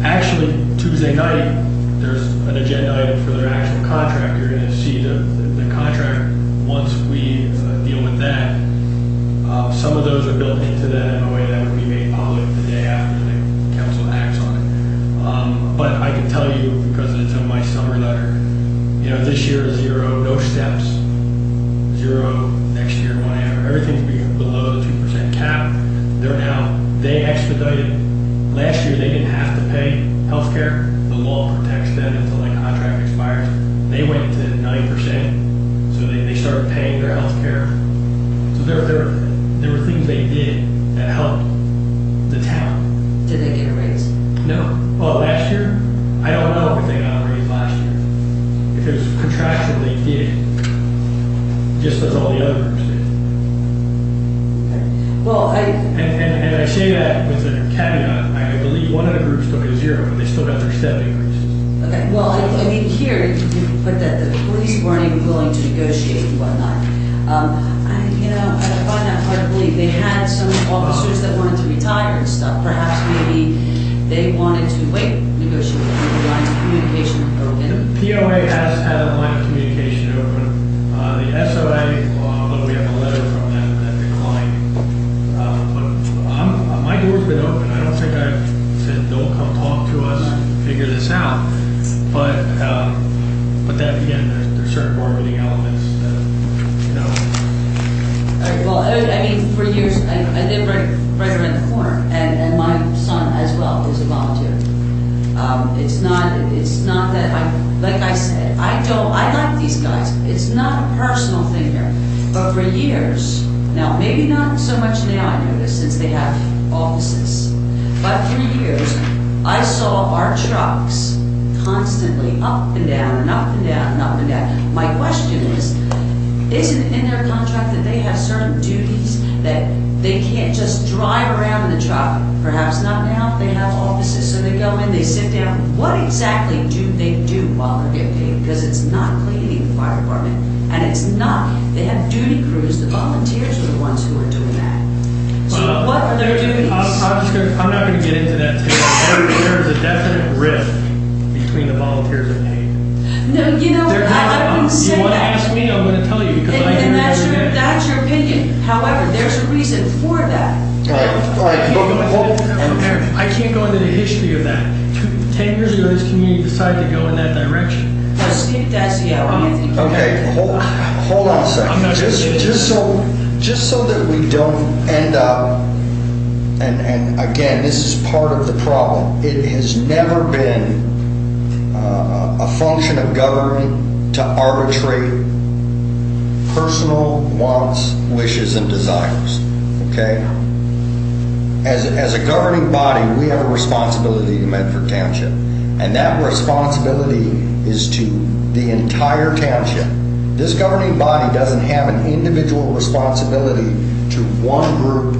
Actually, Tuesday night, there's an agenda item for their actual contract. You're going to see the contract once we deal with that, some of those are built into that MOA that would be made public the day after the council acts on it. But I can tell you, because it's in my summer letter, this year is 0, no steps, 0, next year 1, everything's below the 2% cap. They expedited, last year they didn't have to pay health care. The law protects them until the contract expires. They went to 9%, so they started paying their health care. So there were things they did that helped the town. Did they get a raise? No. Well, last year, I don't know if they got a raise last year. If it was contractual, they did, just as all the other groups did. Well, And I say that with a caveat. I believe one of the groups took a 0, but they still got their step increases. okay, well, I mean, here, you put that the police weren't even willing to negotiate and whatnot. I find that hard to believe. They had some officers that wanted to retire and stuff. Perhaps maybe they wanted to negotiate, with the lines of communication open. The POA has had a line of communication open. The SOA, although we have a letter from them that declined. But my door's been open. I don't think I've said, don't come talk to us, figure this out. But that, again, there's certain bargaining elements that, All right, well, I mean, for years, I live right around the corner, and my son as well is a volunteer. It's not that like I said, I like these guys. It's not a personal thing here. But for years, now maybe not so much now, I notice, since they have offices, but for years, I saw our trucks constantly up and down and up and down and up and down. My question is, isn't it in their contract that they have certain duties that they can't just drive around in the truck? Perhaps not now. They have offices, so they go in, they sit down. What exactly do they do while they're getting paid? Because it's not cleaning the fire department, and it's not. They have duty crews. The volunteers are the ones who are doing that. So what are their duties? I'm not going to get into that today. There is a definite rift between the volunteers and paid. No, I wouldn't say that. You want to ask me, I'm going to tell you, because I hear it every day. That's your opinion. However, there's a reason for that. I can't go into the history of that. 10 years ago, this community decided to go in that direction. No, Steve Dacio and Anthony. Okay, hold on a second. Just so that we don't end up, and again, this is part of the problem. It has never been a function of government to arbitrate personal wants, wishes, and desires. Okay? As a governing body, we have a responsibility to Medford Township. And that responsibility is to the entire township. This governing body doesn't have an individual responsibility to one group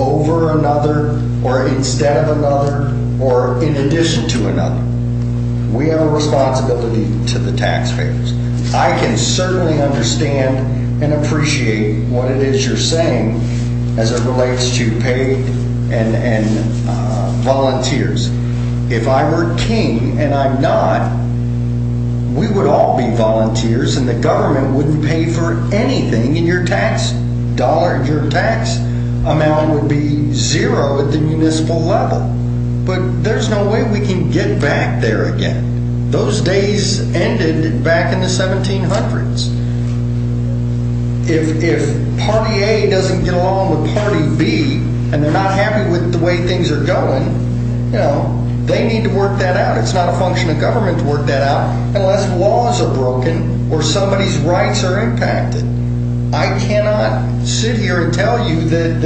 over another, or instead of another, or in addition to another. We have a responsibility to the taxpayers. I can certainly understand and appreciate what it is you're saying as it relates to paid and volunteers. If I were king, and I'm not, we would all be volunteers, and the government wouldn't pay for anything, and your tax amount would be 0 at the municipal level. But there's no way we can get back there again. Those days ended back in the 1700s. If Party A doesn't get along with Party B, and they're not happy with the way things are going, they need to work that out. It's not a function of government to work that out unless laws are broken or somebody's rights are impacted. I cannot sit here and tell you that